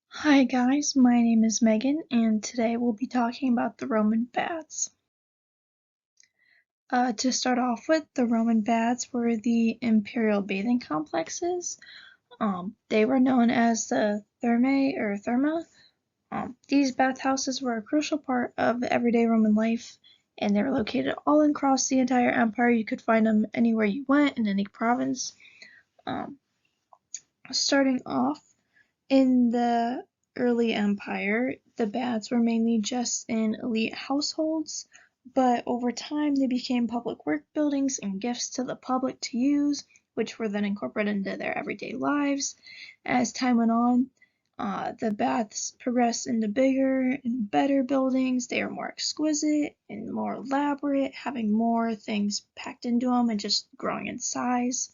Hi guys, my name is Megan and today we'll be talking about the Roman baths. To start off with, the Roman baths were the imperial bathing complexes. They were known as the Thermae or Therma. These bathhouses were a crucial part of everyday Roman life and they were located all across the entire empire. You could find them anywhere you went in any province. Um, Starting off, in the early empire, the baths were mainly just in elite households, but over time they became public work buildings and gifts to the public to use, which were then incorporated into their everyday lives. As time went on, the baths progressed into bigger and better buildings. They were more exquisite and more elaborate, having more things packed into them and just growing in size.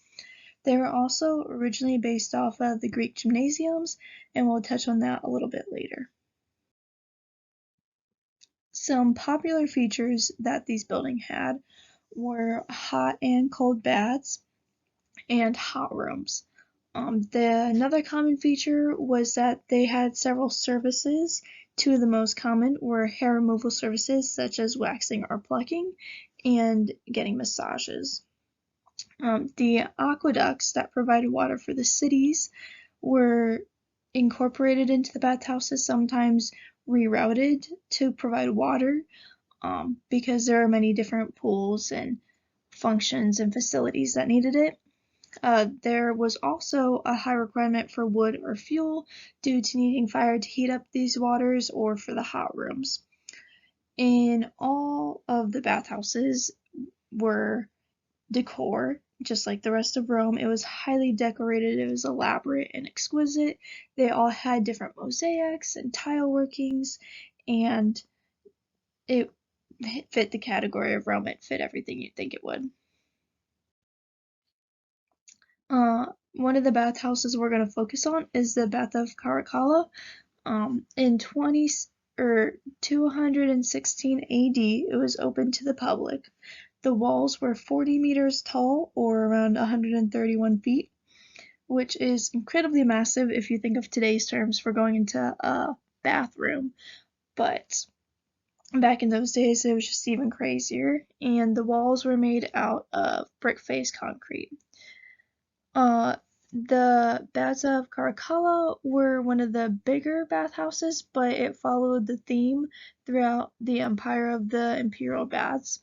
They were also originally based off of the Greek gymnasiums, and we'll touch on that a little bit later. Some popular features that these buildings had were hot and cold baths and hot rooms. Another common feature was that they had several services. Two of the most common were hair removal services such as waxing or plucking and getting massages. The aqueducts that provided water for the cities were incorporated into the bathhouses, sometimes rerouted to provide water, because there are many different pools and functions and facilities that needed it. There was also a high requirement for wood or fuel due to needing fire to heat up these waters or for the hot rooms. In all of the bathhouses were decor, just like the rest of Rome. It was highly decorated, it was elaborate and exquisite. They all had different mosaics and tile workings, and it fit the category of Rome. It fit everything you'd think it would. One of the bathhouses we're going to focus on is the Bath of Caracalla. In 216 AD, it was open to the public. The walls were 40 meters tall, or around 131 feet, which is incredibly massive if you think of today's terms for going into a bathroom. But back in those days, it was just even crazier, and the walls were made out of brick face concrete. Uh, the Baths of Caracalla were one of the bigger bathhouses, but it followed the theme throughout the empire of the imperial baths,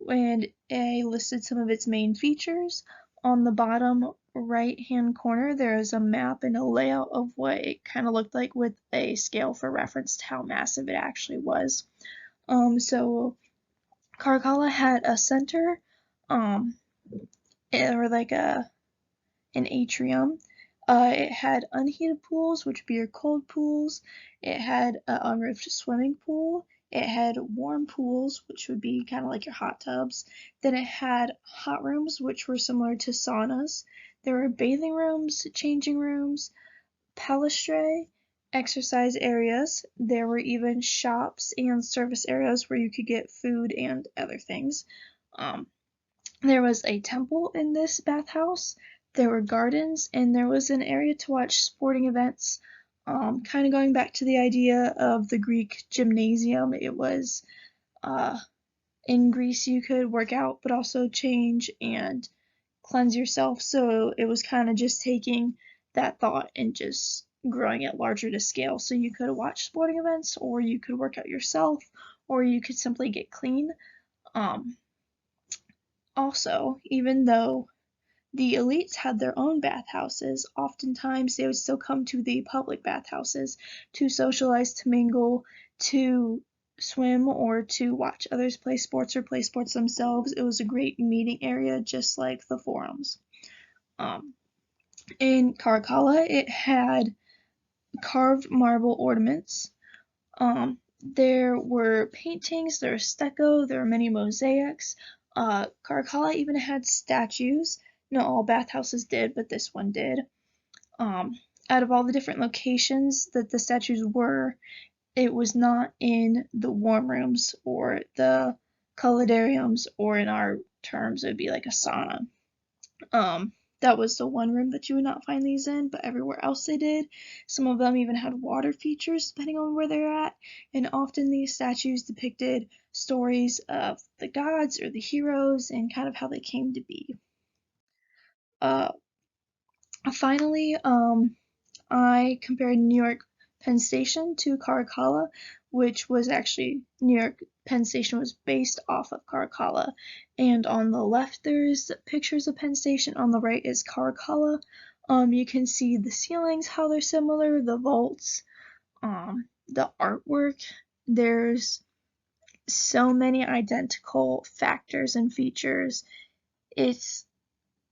and I listed some of its main features. On the bottom right hand corner, there is a map and a layout of what it kind of looked like with a scale for reference to how massive it actually was. So Caracalla had a center, um, or like an atrium. It had unheated pools, which would be your cold pools. It had an unroofed swimming pool. It had warm pools, which would be kind of like your hot tubs. Then it had hot rooms, which were similar to saunas. There were bathing rooms, changing rooms, palaestrae, exercise areas. There were even shops and service areas where you could get food and other things. Um, there was a temple in this bathhouse, there were gardens, and there was an area to watch sporting events. Kind of going back to the idea of the Greek gymnasium, it was in Greece you could work out but also change and cleanse yourself. So it was kind of just taking that thought and just growing it larger to scale. So you could watch sporting events, or you could work out yourself, or you could simply get clean. Um, Also, even though the elites had their own bathhouses, oftentimes they would still come to the public bathhouses to socialize, to mingle, to swim, or to watch others play sports or play sports themselves. It was a great meeting area, just like the forums. Um, in Caracalla, it had carved marble ornaments. There were paintings, there was stucco, there were many mosaics. Caracalla even had statues. Not all bathhouses did, but this one did. Um, Out of all the different locations that the statues were, it was not in the warm rooms or the colodariums, or in our terms, it would be like a sauna. Um, that was the one room that you would not find these in, but everywhere else they did. Some of them even had water features depending on where they're at, and often these statues depicted stories of the gods or the heroes and kind of how they came to be. Uh, Finally, I compared New York Penn Station to Caracalla, which was actually New York Penn Station was based off of Caracalla. And on the left, there's pictures of Penn Station. On the right is Caracalla. You can see the ceilings, how they're similar, the vaults, the artwork. There's so many identical factors and features. It's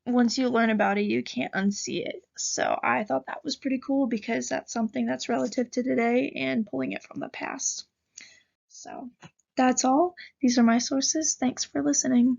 once you learn about it, you can't unsee it. So I thought that was pretty cool because that's something that's relative to today and pulling it from the past. So that's all. These are my sources. Thanks for listening.